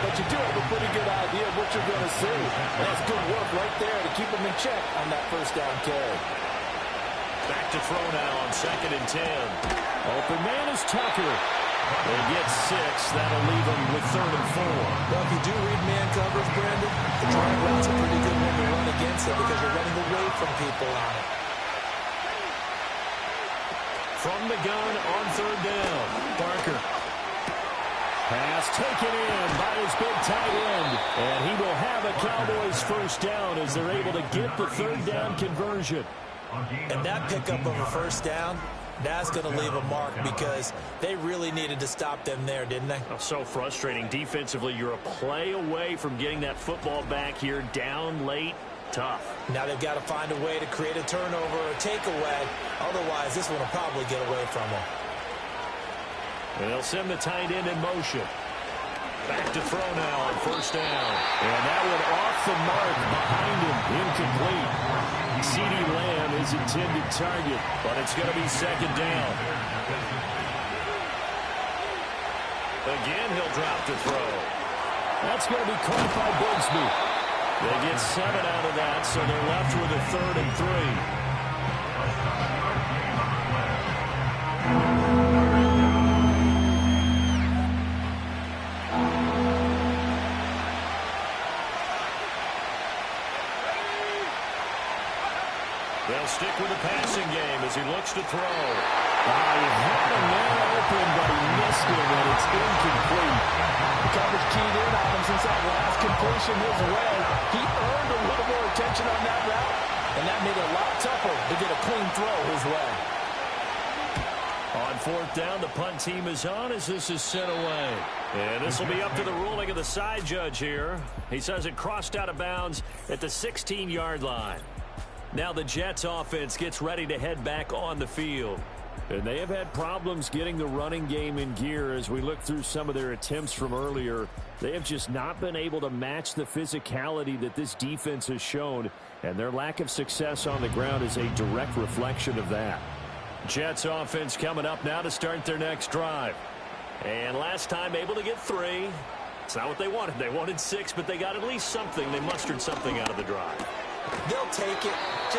but you do have a pretty good idea of what you're going to see. That's good work right there to keep them in check on that first down carry. Back to throw now on 2nd and 10. Open man is Tucker. They get 6. That'll leave them with 3rd and 4. Well, if you do read man coverage, Brandon, the drag route's a pretty good one to run against it because you're running away from people on it. From the gun on 3rd down. Barker. Pass taken in by his big tight end. And he will have a Cowboys first down as they're able to get the 3rd down conversion. And that pickup of a first down, that's going to leave a mark because they really needed to stop them there, didn't they? Oh, so frustrating. Defensively, you're a play away from getting that football back here down late. Tough. Now they've got to find a way to create a turnover or a takeaway. Otherwise, this one will probably get away from them. And they'll send the tight end in motion. Back to throw now on 1st down. And that one off the mark behind him. Incomplete. CeeDee Lamb is intended target, but it's going to be 2nd down. Again, he'll drop to throw. That's going to be caught by Bigsby. They get 7 out of that, so they're left with a 3rd and 3. They'll stick with the passing game as he looks to throw. He had a man open, but he missed it, and it's incomplete. The coverage keyed in on him since that last completion his way. He earned a little more attention on that route, and that made it a lot tougher to get a clean throw his way. On 4th down, the punt team is on as this is sent away. And this will be up to the ruling of the side judge here. He says it crossed out of bounds at the 16-yard line. Now the Jets offense gets ready to head back on the field. And they have had problems getting the running game in gear as we look through some of their attempts from earlier. They have just not been able to match the physicality that this defense has shown, and their lack of success on the ground is a direct reflection of that. Jets offense coming up now to start their next drive. And last time able to get 3. It's not what they wanted. They wanted 6, but they got at least something. They mustered something out of the drive. They'll take it. I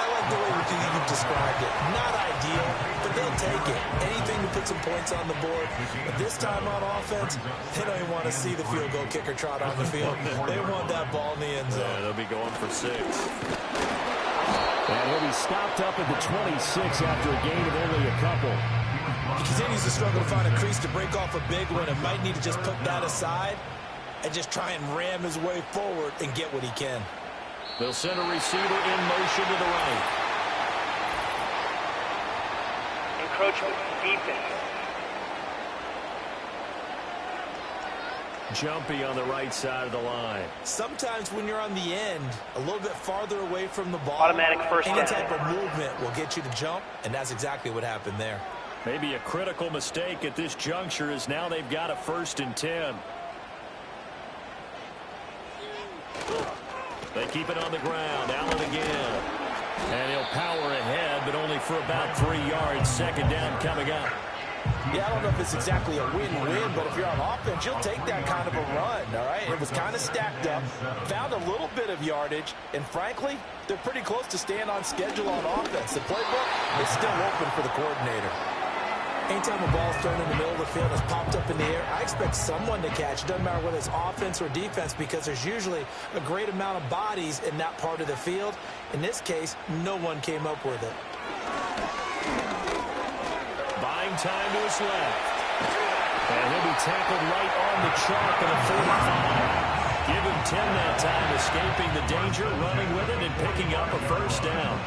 like the way you've described it. Not ideal, but they'll take it. Anything to put some points on the board. But this time on offense, they don't even want to see the field goal kicker trot on the field. They want that ball in the end zone. Yeah, they'll be going for 6. And he'll be stopped up at the 26 after a gain of only a couple. He continues to struggle to find a crease to break off a big one and might need to just put that aside and just try and ram his way forward and get what he can. They'll send a receiver in motion to the right. Encroachment, defense. Jumpy on the right side of the line. Sometimes when you're on the end, a little bit farther away from the ball, Automatic first any down. type of movement will get you to jump, and that's exactly what happened there. Maybe a critical mistake at this juncture is now they've got a 1st and 10. They keep it on the ground. Allen again. And he'll power ahead, but only for about 3 yards. 2nd down coming up. Yeah, I don't know if it's exactly a win-win, but if you're on offense, you'll take that kind of a run, all right? It was kind of stacked up, found a little bit of yardage, and frankly, they're pretty close to staying on schedule on offense. The playbook is still open for the coordinator. Anytime a ball's thrown in the middle of the field and it's popped up in the air, I expect someone to catch. It doesn't matter whether it's offense or defense because there's usually a great amount of bodies in that part of the field. In this case, no one came up with it. Buying time to his left. And he'll be tackled right on the chalk of the 45. Give him 10 that time, escaping the danger, running with it, and picking up a first down.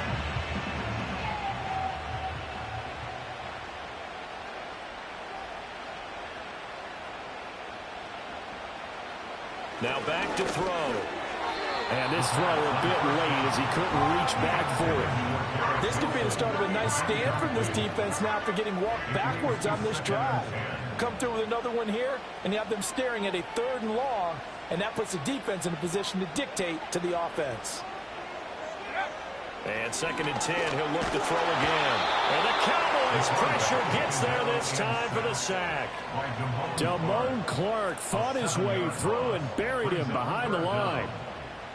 Now back to throw. And this throw a bit late as he couldn't reach back for it. This could be the start of a nice stand from this defense now after getting walked backwards on this drive. Come through with another one here, and you have them staring at a 3rd and long, and that puts the defense in a position to dictate to the offense. And 2nd and 10, he'll look to throw again. And the Cowboys pressure gets there this time for the sack. Damone Clark fought his way through and buried him behind the line.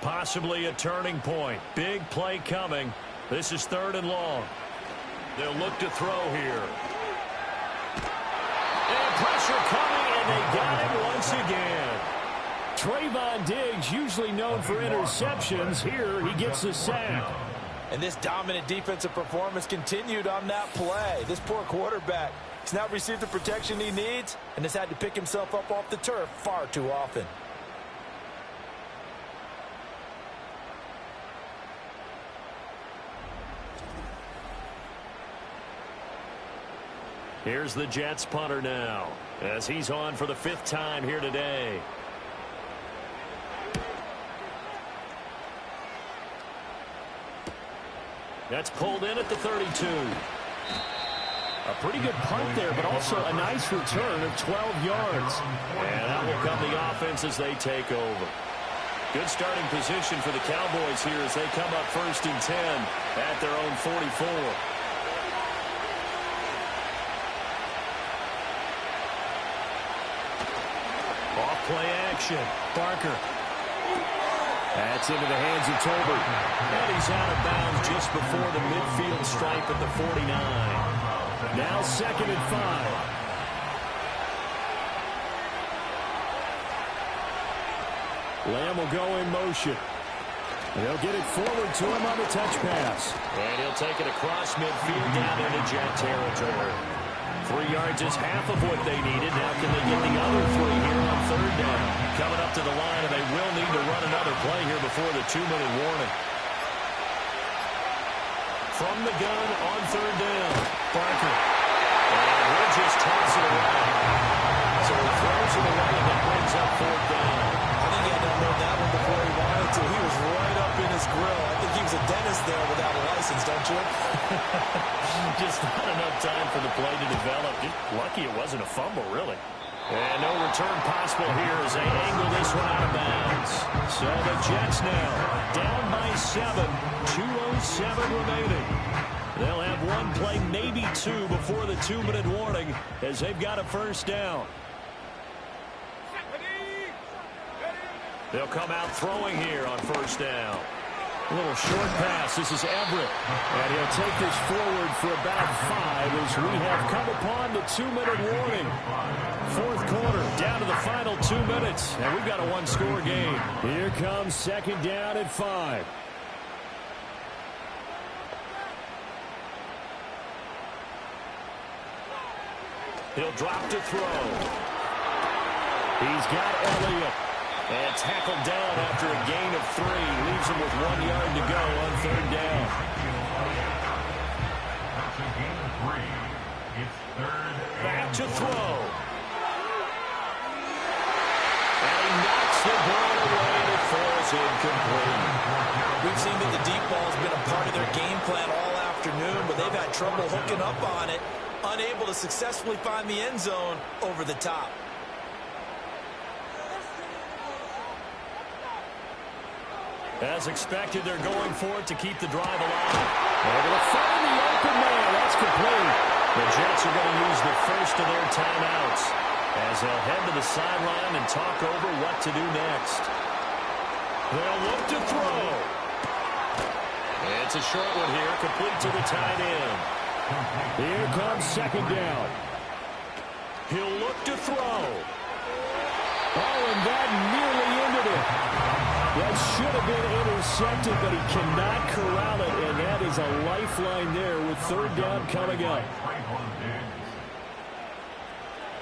Possibly a turning point. Big play coming. This is 3rd and long. They'll look to throw here. And pressure coming, and they got him once again. Trayvon Diggs, usually known for interceptions. Here he gets the sack. And this dominant defensive performance continued on that play. This poor quarterback has now received the protection he needs and has had to pick himself up off the turf far too often. Here's the Jets punter now as he's on for the 5th time here today. That's pulled in at the 32. A pretty good punt there, but also a nice return of 12 yards. And out will come the offense as they take over. Good starting position for the Cowboys here as they come up 1st and 10 at their own 44. Off-play action. Barker. That's into the hands of Tolbert. And he's out of bounds just before the midfield stripe at the 49. Now 2nd and 5. Lamb will go in motion. They'll get it forward to him on the touch pass. And he'll take it across midfield down into Jet territory. 3 yards is half of what they needed. Now can they get the other 3 here on 3rd down? Coming up to the line, and they will need to run another play here before the 2-minute warning. From the gun on 3rd down, Barker. And he'll just toss it away. So he throws it away, and that brings up 4th down. I think he had to unload that one before he wanted to. He was right up in his grill. I think he was a dentist there without a license, don't you? Just not enough time for the play to develop. Just lucky it wasn't a fumble, really. And no return possible here as they angle this one out of bounds. So the Jets now down by 7. 2:07 remaining. They'll have one play, maybe 2, before the 2-minute warning as they've got a 1st down. They'll come out throwing here on 1st down. A little short pass. This is Everett. And he'll take this forward for about 5 as we have come upon the 2-minute warning. 4th quarter, down to the final 2 minutes. And we've got a 1-score game. Here comes 2nd down at 5. He'll drop to throw. He's got Elliott. And tackled down after a gain of 3. Leaves him with 1 yard to go on 3rd down. Back to throw. And he knocks the ball away and it falls incomplete. We've seen that the deep ball has been a part of their game plan all afternoon, but they've had trouble hooking up on it, unable to successfully find the end zone over the top. As expected, they're going for it to keep the drive alive. Able to find the open man. That's complete. The Jets are going to use the first of their timeouts as they'll head to the sideline and talk over what to do next. They'll look to throw. It's a short one here, complete to the tight end. Here comes 2nd down. He'll look to throw. Oh, and that nearly ended it. That should have been intercepted, but he cannot corral it, and that is a lifeline there with 3rd down coming up.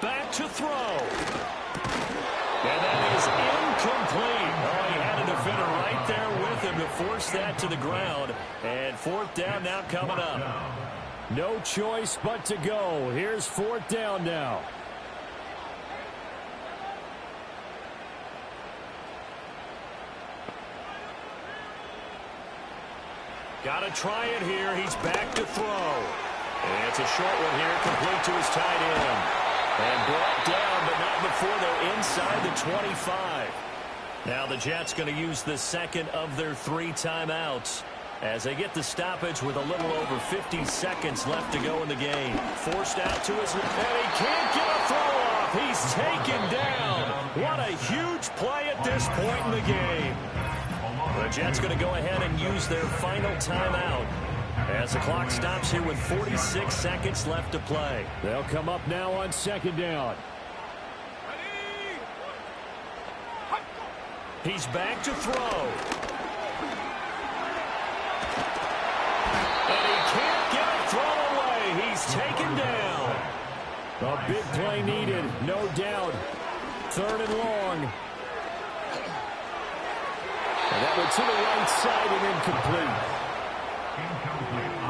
Back to throw. And that is incomplete. Oh, he had a defender right there with him to force that to the ground. And fourth down now coming up. No choice but to go. Here's fourth down now. Got to try it here. He's back to throw. And it's a short one here, complete to his tight end. And brought down, but not before they're inside the 25. Now the Jets going to use the second of their 3 timeouts as they get the stoppage with a little over 50 seconds left to go in the game. Forced out to his left, and he can't get a throw off. He's taken down. What a huge play at this point in the game. The Jets going to go ahead and use their final timeout as the clock stops here with 46 seconds left to play. They'll come up now on second down. He's back to throw. And he can't get a throw away. He's taken down. A big play needed, no doubt. Third and long. And that went to the right side and incomplete.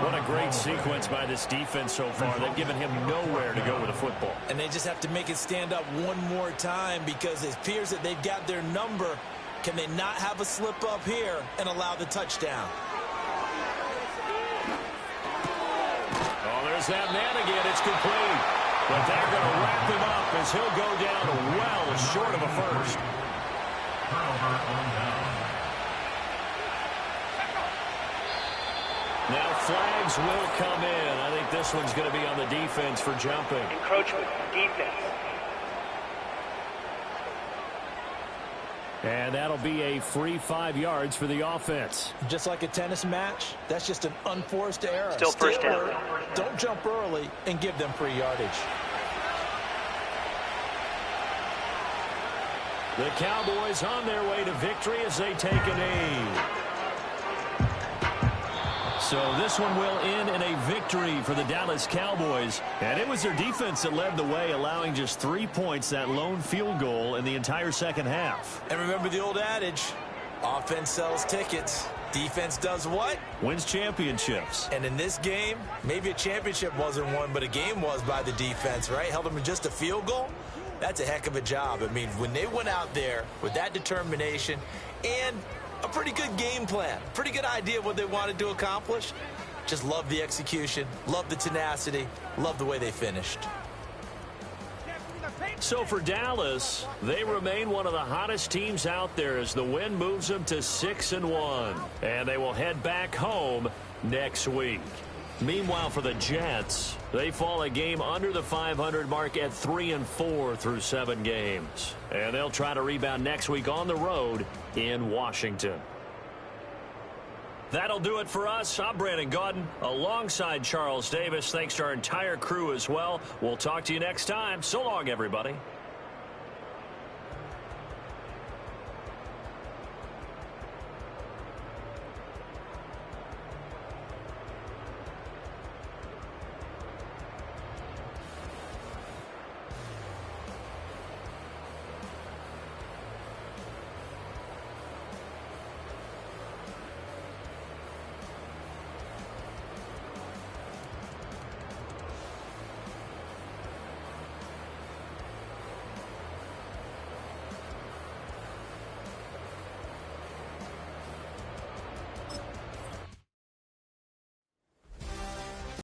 What a great sequence by this defense so far. They've given him nowhere to go with the football. And they just have to make it stand up one more time because it appears that they've got their number. Can they not have a slip up here and allow the touchdown? Oh, there's that man again. It's complete. But they're going to wrap him up as he'll go down well short of a first. Turnover on down. Now flags will come in. I think this one's going to be on the defense for jumping. Encroachment, defense. And that'll be a free 5 yards for the offense. Just like a tennis match, that's just an unforced error. Still first down. Alert, don't jump early and give them free yardage. The Cowboys on their way to victory as they take a knee. So this one will end in a victory for the Dallas Cowboys. And it was their defense that led the way, allowing just 3 points, that lone field goal in the entire second half. And remember the old adage, offense sells tickets. Defense does what? Wins championships. And in this game, maybe a championship wasn't won, but a game was by the defense, right? Held them in just a field goal. That's a heck of a job. I mean, when they went out there with that determination and a pretty good game plan, pretty good idea of what they wanted to accomplish. Just love the execution, love the tenacity, love the way they finished. So for Dallas, they remain one of the hottest teams out there as the win moves them to 6-1. And they will head back home next week. Meanwhile, for the Jets, they fall a game under the 500 mark at 3-4 through 7 games. And they'll try to rebound next week on the road in Washington. That'll do it for us. I'm Brandon Gaudin alongside Charles Davis. Thanks to our entire crew as well. We'll talk to you next time. So long, everybody.